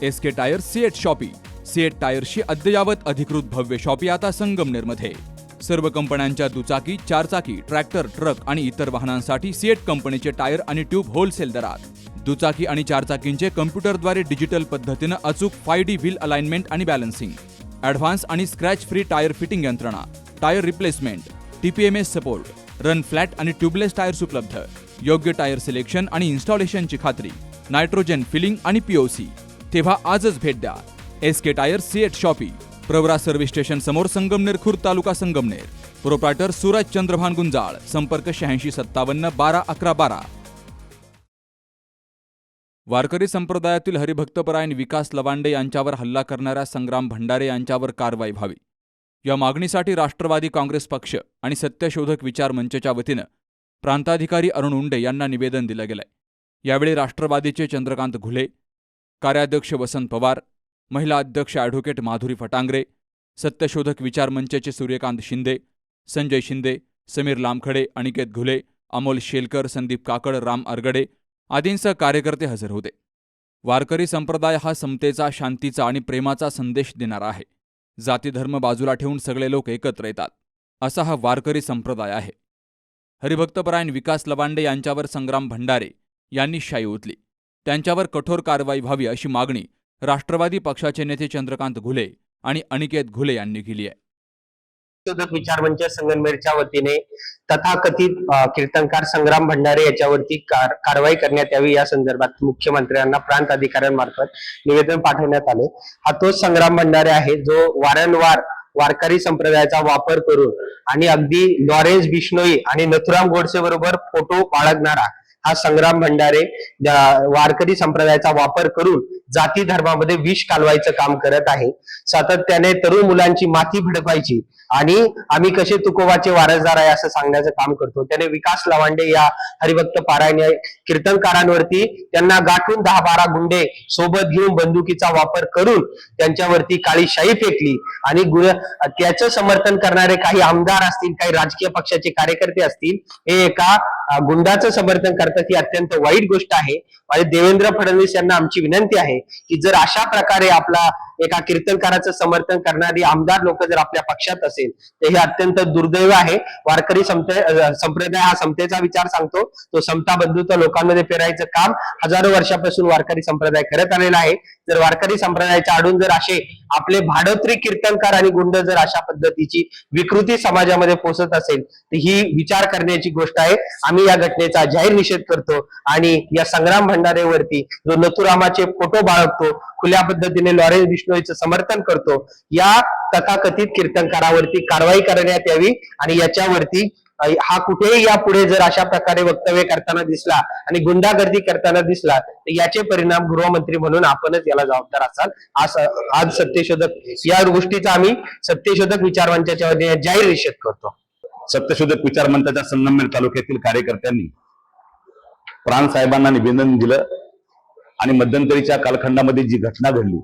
SK tyre CEAT shoppe. CEAT टायर्सची अद्ययावत अधिकृत भव्य शॉपी आता संगमनेरमध्ये. सर्व कंपन्यांच्या दुचाकी, चारचाकी, ट्रॅक्टर, ट्रक आणि इतर वाहनांसाठी सिएट कंपनीचे टायर आणि ट्यूब होलसेल दरात. दुचाकी आणि चारचाकींचे कम्प्युटरद्वारे डिजिटल पद्धतीनं अचूक 5D व्हील अलाइनमेंट आणि बॅलन्सिंग, ॲडव्हान्स आणि स्क्रॅच फ्री टायर फिटिंग यंत्रणा, tyre replacement, TPMS support, run flat आणि ट्यूबलेस टायर्स उपलब्ध. योग्य टायर सिलेक्शन आणि इन्स्टॉलेशनची खात्री, नायट्रोजन फिलिंग आणि POC. तेव्हा आजच भेट द्या. SK tyre CEAT shoppe, Pravara service station समोर, संगमनेर खुर्द, तालुका संगमनेर. प्रोप्रायटर सूरज चंद्रभान गुंजाळ. संपर्क 8657 12 11 12. वारकरी संप्रदायातील हरिभक्तपरायण विकास लवांडे यांच्यावर हल्ला करणाऱ्या संग्राम भंडारे यांच्यावर कारवाई व्हावी, या मागणीसाठी राष्ट्रवादी काँग्रेस पक्ष आणि सत्यशोधक विचार मंचच्या वतीनं प्रांताधिकारी अरुण उंडे यांना निवेदन दिलं गेलंय. यावेळी राष्ट्रवादीचे चंद्रकांत घुले, कार्याध्यक्ष वसंत पवार, महिला अध्यक्ष ॲडव्होकेट माधुरी फटांगरे, सत्यशोधक विचार मंचचे सूर्यकांत शिंदे, संजय शिंदे, समीर लामखडे, अनिकेत घुले, अमोल शेलकर, संदीप काकड, राम अरगडे आदींसह कार्यकर्ते हजर होते. वारकरी संप्रदाय हा समतेचा, शांतीचा आणि प्रेमाचा संदेश देणारा आहे. जाती धर्म बाजूला ठेवून सगळे लोक एकत्र येतात, असा हा वारकरी संप्रदाय आहे. हरिभक्तपरायण विकास लवांडे यांच्यावर संग्राम भंडारे यांनी शाई ओतली. त्यांच्यावर कठोर कारवाई व्हावी अशी मागणी राष्ट्रवादी पक्षाचे नेते चंद्रकांत घुले आणि अनिकेत घुले यांनी केली आहे. सत्यशोधक विचार मंच संगमनेरच्या वतीने तथाकथित कीर्तनकार संग्राम भंडारे याच्यावरती कारवाई करण्यात यावी या संदर्भात मुख्यमंत्र्यांना प्रांत अधिकाऱ्यांमार्फत निवेदन पाठवण्यात आले. हा तोच संग्राम भंडारे आहे जो वारंवार वारकरी संप्रदायाचा वापर करून आणि अगदी लॉरेन्स बिश्नोई आणि नथुराम गोडसे बरोबर फोटो बाळगणारा हा संग्राम भंडारे वारकरी संप्रदायाचा वापर करून जाती धर्मामध्ये विष कालवायचं काम करत आहे. सातत्याने तरुण मुलांची माथी भडकवायची आणि आम्ही कसे तुकोबाचे वारसदार आहे असं सांगण्याचं काम करतो. त्याने विकास लवांडे या हरिभक्त पारायण कीर्तनकारांवरती त्यांना गाठून 10-12 गुंडे सोबत घेऊन बंदुकीचा वापर करून त्यांच्यावरती काळी शाई फेकली आणि त्याचं समर्थन करणारे काही आमदार असतील, काही राजकीय पक्षाचे कार्यकर्ते असतील, हे एका गुंडाचं समर्थन करतात. ही अत्यंत वाईट गोष्ट आहे. आणि देवेंद्र फडणवीस यांना आमची विनंती आहे की जर अशा प्रकारे आपला एका कीर्तनकाराचं समर्थन करणारी आमदार लोक जर आपल्या पक्षात असेल तर हे अत्यंत दुर्दैव आहे. वारकरी संप्रदाय हा समतेचा विचार सांगतो. तो समता बंधुत्व लोकांमध्ये पेरायचं काम हजारो वर्षापासून वारकरी संप्रदाय करत आलेला आहे. जर वारकरी संप्रदायाच्या आडून जर असे आपले भाडोत्री कीर्तनकार आणि गुंड जर अशा पद्धतीची विकृती समाजामध्ये पोचत असेल तर ही विचार करण्याची गोष्ट आहे. आम्ही या घटनेचा जाहीर निषेध करतो आणि या संग्राम भंडारेवरती जो नथुरामाचे फोटो बाळगतो, खुल्या पद्धतीने लॉरेन्स बिश्नोईचं समर्थन करतो, या तथाकथित कीर्तनकारावरती कारवाई करण्यात यावी आणि याच्यावरती हा कुठेही यापुढे जर अशा प्रकारे वक्तव्य करताना दिसला आणि गुंडागर्दी करताना दिसला तर याचे परिणाम गृहमंत्री म्हणून आपणच याला जबाबदार असाल. आज सत्यशोधक या गोष्टीचा आम्ही सत्यशोधक विचार मंचाच्या वतीने जाहीर निषेध करतो. सत्यशोधक विचार मंचाच्या संगमनेर तालुक्यातील कार्यकर्त्यांनी प्राण साहेबांना निवेदन दिलं आणि मध्यंतरीच्या कालखंडामध्ये जी घटना घडली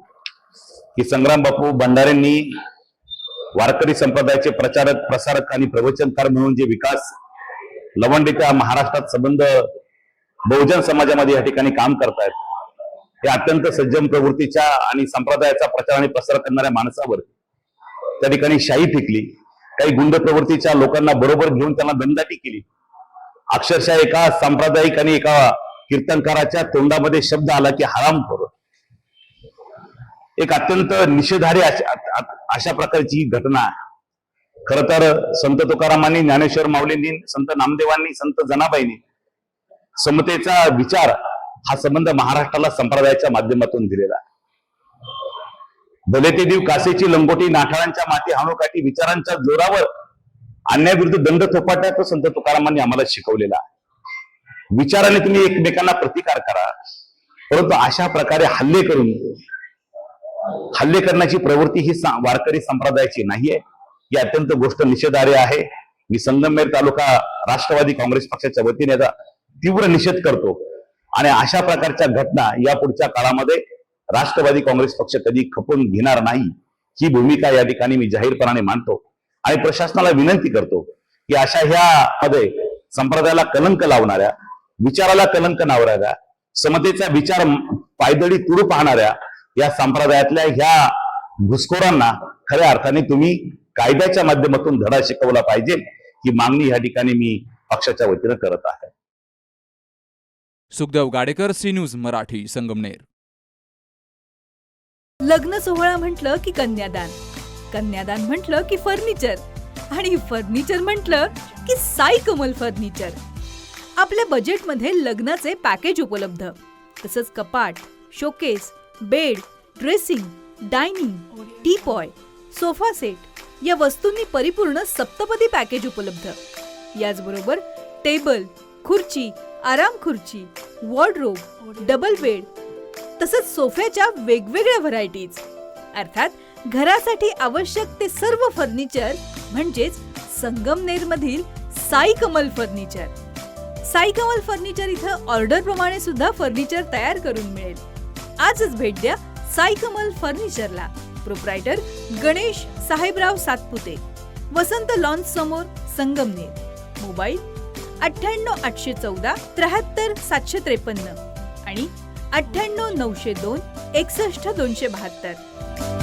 की संग्राम बापू भंडारेंनी वारकरी संप्रदायाचे प्रचारक, प्रसारक आणि प्रवचनकार म्हणून जे विकास लवंडेच्या महाराष्ट्रात संबंध बहुजन समाजामध्ये या ठिकाणी काम करतायत, हे अत्यंत सज्जन प्रवृत्तीच्या आणि संप्रदायाचा प्रचार आणि प्रसार करणाऱ्या माणसावर त्या ठिकाणी शाई फेकली. काही गुंड प्रवृत्तीच्या लोकांना बरोबर घेऊन त्यांना दमदाटी केली. अक्षरशः एका सांप्रदायिक आणि एका कीर्तनकाराच्या तोंडामध्ये शब्द आला की हरामखोर. एक अत्यंत निषेधार्ह अशा प्रकारची घटना आहे. खर तर संत तुकारामांनी, ज्ञानेश्वर माऊलींनी, संत नामदेवांनी, संत जनाबाईंनी समतेचा विचार हा संबंध महाराष्ट्राला संप्रदायाच्या माध्यमातून दिलेला आहे. भले ते देव कासेची लंगोटी, नाठाळांच्या माती हाणोकाठी विचारांच्या जोरावर अन्यायाविरुद्ध दंड थोपाटा तो संत तुकारामांनी आम्हाला शिकवलेला आहे. विचाराने तुम्ही एकमेकांना प्रतिकार करा, परंतु अशा प्रकारे हल्ले करण्याची प्रवृत्ती ही वारकरी संप्रदायाची नाहीये. ही अत्यंत गोष्ट निषेधार्ह आहे. मी संगमनेर तालुका राष्ट्रवादी काँग्रेस पक्षाच्या वतीने याचा तीव्र निषेध करतो आणि अशा प्रकारच्या घटना या पुढच्या काळामध्ये राष्ट्रवादी काँग्रेस पक्ष कधी खपून घेणार नाही ही भूमिका या ठिकाणी मी जाहीरपणाने मांडतो आणि प्रशासनाला विनंती करतो की अशा ह्या मध्ये संप्रदायाला कलंक लावणाऱ्या, विचाराला कलंक लावणाऱ्या, समतेचा विचार पायदळी तुडू पाहणाऱ्या या संप्रदायातल्या ह्या घुसखोरांना खऱ्या अर्थाने तुम्ही कायद्याच्या माध्यमातून धडा शिकवला पाहिजे, ही मागणी या ठिकाणी मी पक्षाच्या वतीनं करत आहे. Sukhdev Gadekar, C news Marathi, Sangamner. लग्न सोहळा म्हटलं की कन्यादान, कन्यादान म्हटलं की फर्निचर, आणि फर्निचर म्हटलं की साई कमल फर्निचर. आपल्या बजेटमध्ये लग्नाचे पॅकेज उपलब्ध, तसंच कपाट, showcase, bed, dressing, dining, teapoy, sofa set या वस्तूंनी परिपूर्ण सप्तपदी पॅकेज उपलब्ध. याचबरोबर टेबल, खुर्ची, आराम खुर्ची, वॉर्डरोब, डबल बेड तसंच सोफ्याच्या वेगवेगळ्या व्हरायटीज. अर्थात घरासाठी आवश्यक ते सर्व फर्निचर म्हणजेच संगमनेरमधील साई कमल फर्निचर. साई कमल फर्निचर इथं ऑर्डर प्रमाणे सुद्धा फर्निचर तयार करून मिळेल. आजच भेट द्या साई कमल फर्निचरला. प्रोप्रायटर गणेश साहेबराव सातपुते, वसंत लॉन्स समोर, संगमनेर. मोबाईल 98 814 73 753 आणि 98 902 61 272.